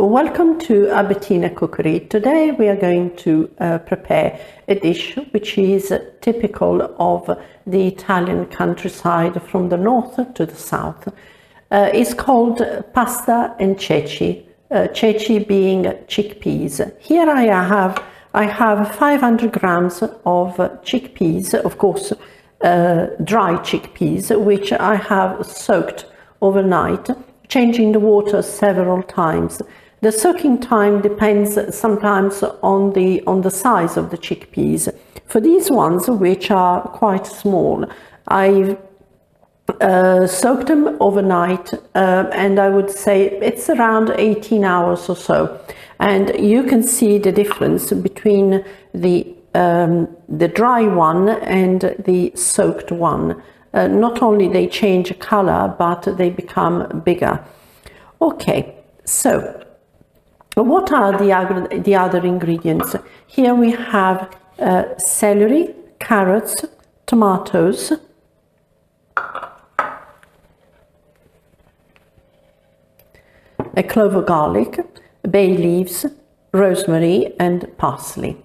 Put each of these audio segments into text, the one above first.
Welcome to Abettina Cookery. Today we are going to prepare a dish which is typical of the Italian countryside from the north to the south. It's called pasta and ceci, ceci being chickpeas. Here I have 500 grams of chickpeas, of course dry chickpeas, which I have soaked overnight, changing the water several times. The soaking time depends sometimes on the size of the chickpeas. For these ones, which are quite small, I've soaked them overnight, and I would say it's around 18 hours or so. And you can see the difference between the dry one and the soaked one. Not only they change color, but they become bigger. Okay, so what are the other ingredients? Here we have celery, carrots, tomatoes, a clove of garlic, bay leaves, rosemary and parsley.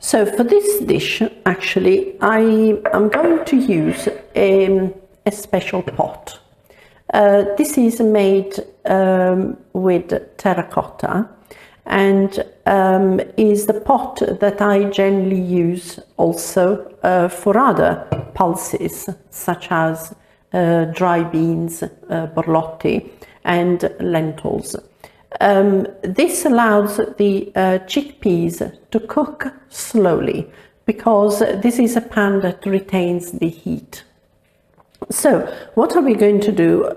So for this dish, actually, I am going to use a special pot. This is made with terracotta and is the pot that I generally use also for other pulses, such as dry beans, borlotti and lentils. This allows the chickpeas to cook slowly because this is a pan that retains the heat. So what are we going to do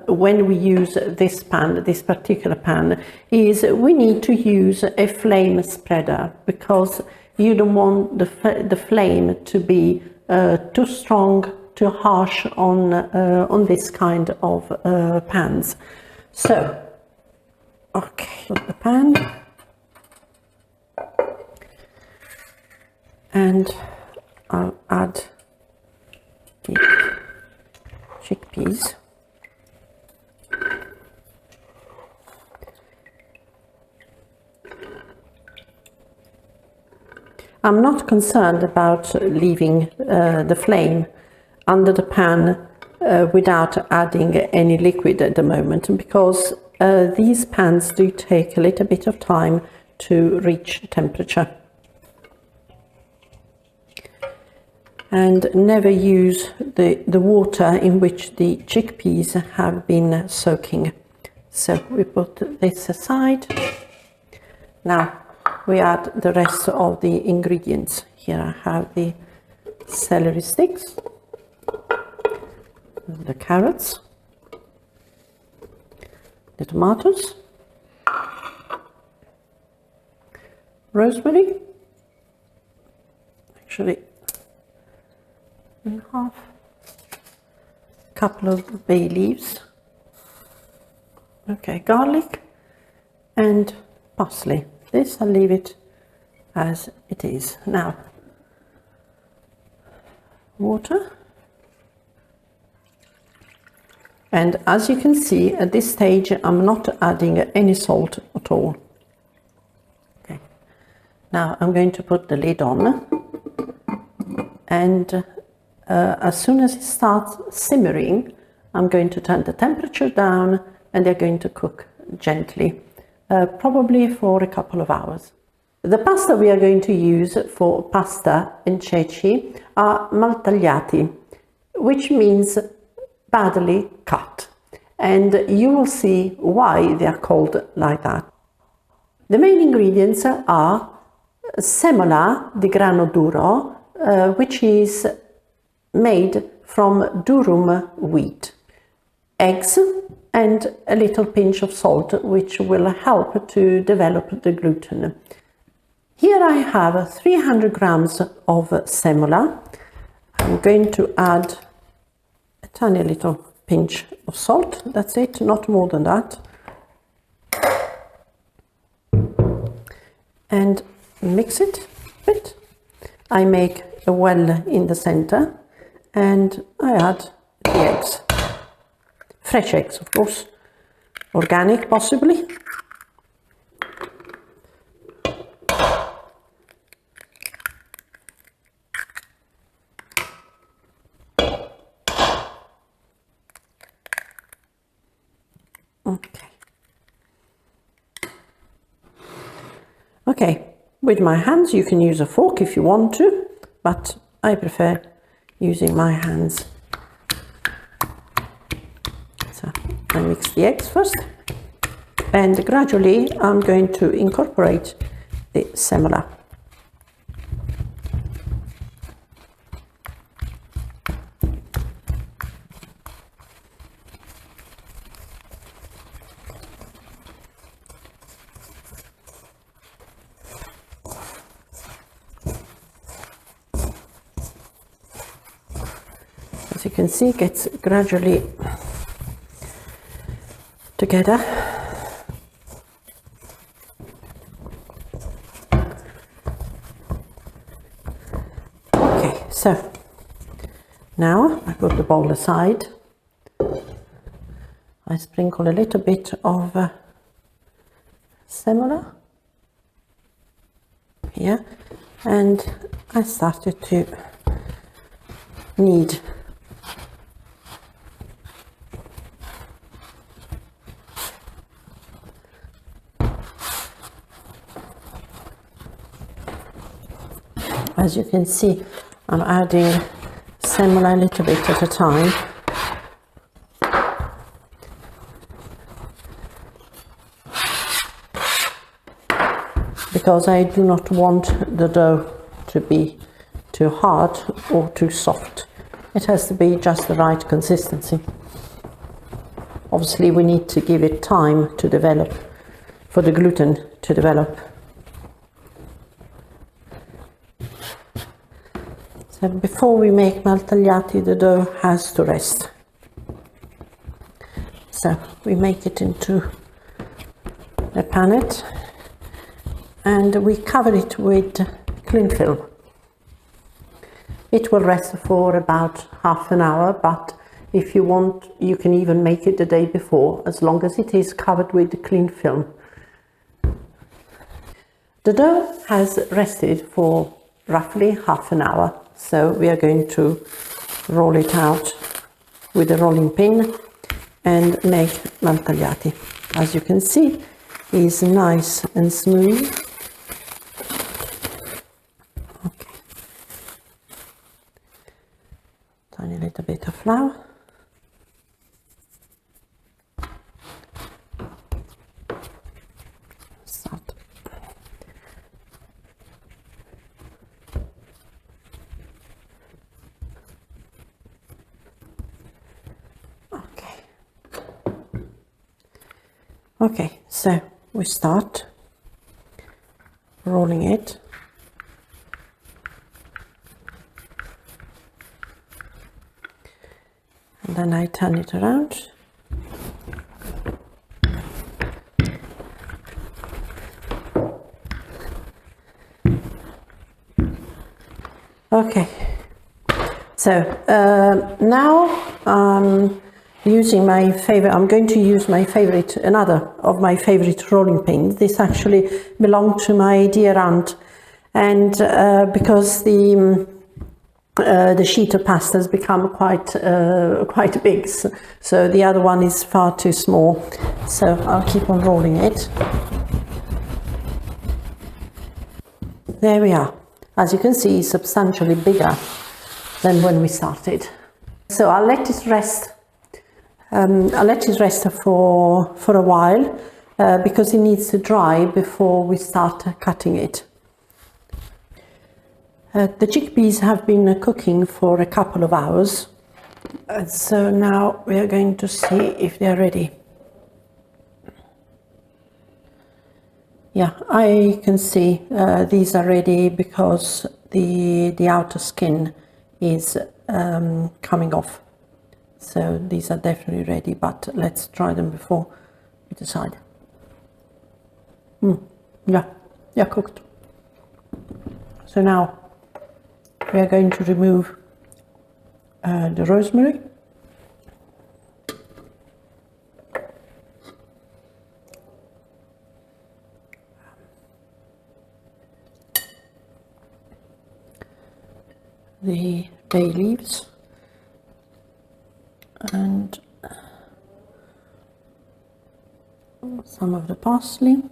when we use this pan, this particular pan, is we need to use a flame spreader because you don't want the flame to be too strong, too harsh on this kind of pans. So, okay, put the pan and I'll add the chickpeas. I'm not concerned about leaving the flame under the pan without adding any liquid at the moment, because these pans do take a little bit of time to reach temperature. And never use the water in which the chickpeas have been soaking. So we put this aside. Now we add the rest of the ingredients. Here I have the celery sticks, the carrots, the tomatoes, rosemary, actually in half, a couple of bay leaves, okay, garlic and parsley. This I'll leave it as it is. Now, water. And as you can see, at this stage, I'm not adding any salt at all. Okay. Now I'm going to put the lid on, and as soon as it starts simmering, I'm going to turn the temperature down and they're going to cook gently, probably for a couple of hours. The pasta we are going to use for pasta and ceci are Maltagliati, which means badly cut, and you will see why they are called like that. The main ingredients are semola di grano duro, which is made from durum wheat, eggs and a little pinch of salt, which will help to develop the gluten. Here I have 300 grams of semola. I'm going to add a tiny little pinch of salt, that's it, not more than that. And mix it a bit. I make a well in the center and I add the eggs. Fresh eggs, of course, organic possibly. Okay. Okay, with my hands you can use a fork if you want to, but I prefer using my hands. So I mix the eggs first, and gradually I'm going to incorporate the semola. As you can see, it gets gradually together. Okay, so now I put the bowl aside. I sprinkle a little bit of semola here, and I started to knead. As you can see, I'm adding semola a little bit at a time. Because I do not want the dough to be too hard or too soft. It has to be just the right consistency. Obviously we need to give it time to develop, for the gluten to develop. So before we make maltagliati, the dough has to rest. So we make it into a panette and we cover it with cling film. It will rest for about half an hour, but if you want, you can even make it the day before, as long as it is covered with cling film. The dough has rested for roughly half an hour, so we are going to roll it out with a rolling pin and make maltagliati. As you can see, it's nice and smooth. Okay. Tiny little bit of flour. Salt. Okay, so we start rolling it. And then I turn it around. Okay, so now using my favorite, I'm going to use my favorite, another of my favorite rolling pins. This actually belonged to my dear aunt, and because the sheet of pasta has become quite big, so the other one is far too small. So I'll keep on rolling it. There we are. As you can see, it's substantially bigger than when we started. So I'll let it rest. I'll let it rest for a while because it needs to dry before we start cutting it. The chickpeas have been cooking for a couple of hours, so now we are going to see if they are ready. Yeah, I can see these are ready because the outer skin is coming off. So these are definitely ready, but let's try them before we decide. Yeah, cooked. So now we are going to remove the rosemary. The bay leaves. And some of the parsley,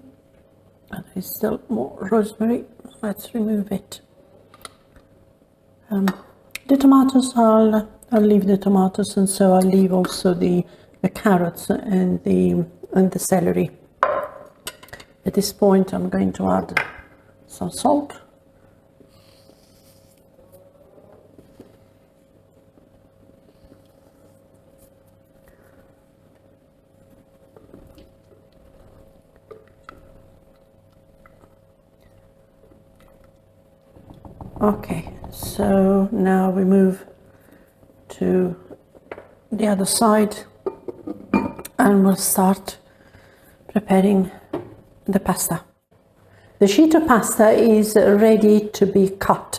and there's still more rosemary. Let's remove it. The tomatoes, I'll leave the tomatoes, and so I'll leave also the carrots and the celery. At this point, I'm going to add some salt. Okay, so now we move to the other side and we'll start preparing the pasta. The sheet of pasta is ready to be cut.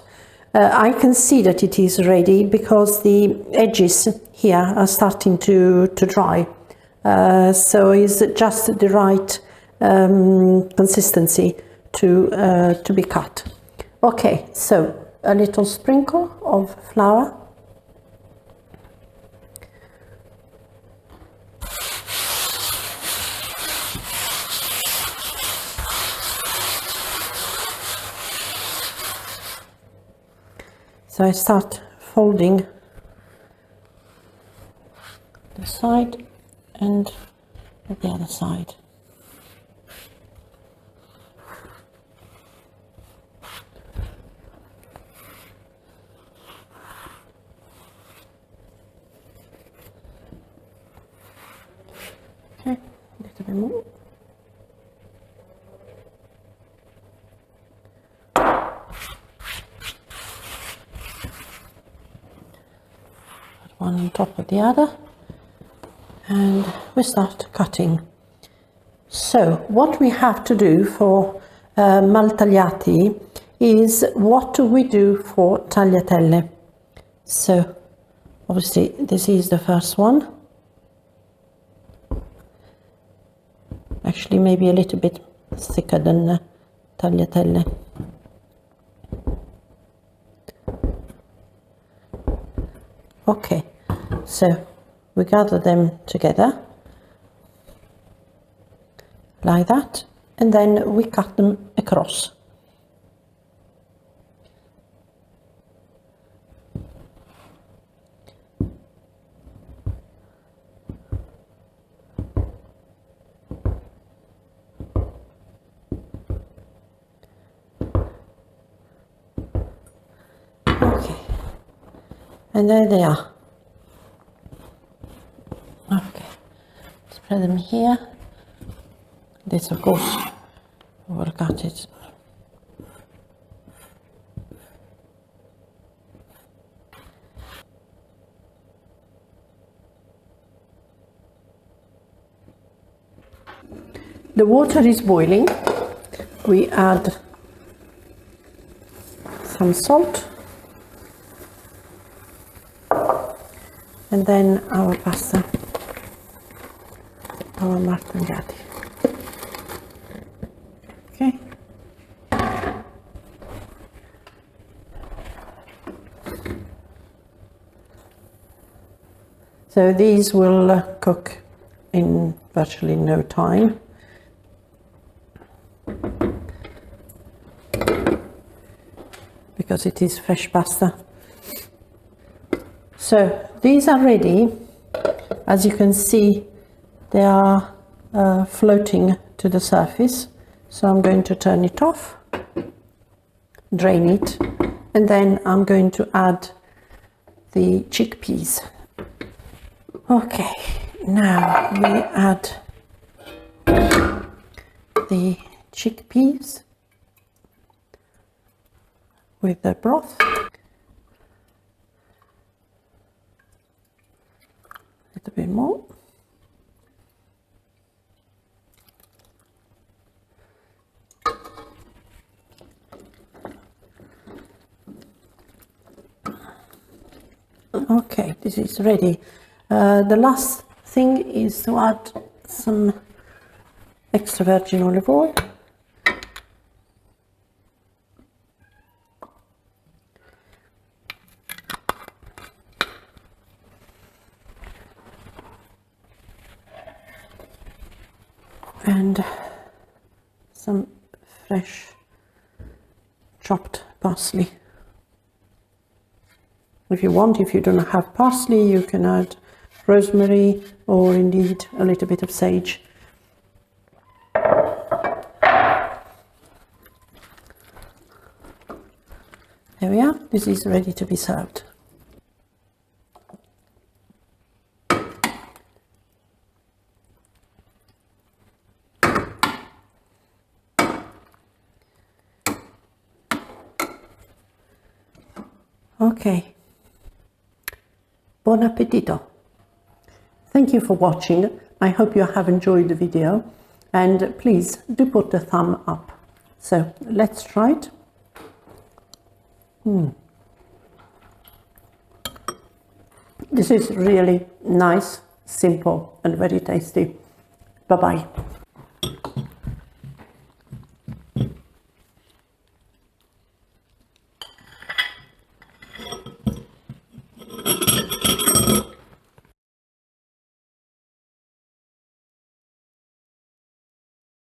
I can see that it is ready because the edges here are starting to dry. So it's just the right consistency to be cut. Okay, so a little sprinkle of flour. So I start folding the side and the other side. Okay, a little bit more. One on top of the other, and we start cutting. So what we have to do for Maltagliati is what we do for tagliatelle. So obviously this is the first one, actually maybe a little bit thicker than tagliatelle. Okay, so we gather them together like that, and then we cut them across. Okay, and there they are. Okay, spread them here. This, of course, we'll cut it. The water is boiling. We add some salt. And then our pasta, our Maltagliati. Okay. So these will cook in virtually no time. Because it is fresh pasta. So these are ready. As you can see, they are floating to the surface. So I'm going to turn it off, drain it, and then I'm going to add the chickpeas. Okay, now we add the chickpeas with the broth. A little bit more. Okay, this is ready. The last thing is to add some extra virgin olive oil. and some fresh chopped parsley. If you want, if you don't have parsley, you can add rosemary or indeed a little bit of sage. There we are, this is ready to be served. Okay, buon appetito. Thank you for watching. I hope you have enjoyed the video, and please do put a thumb up. So let's try it. This is really nice, simple and very tasty. Bye bye.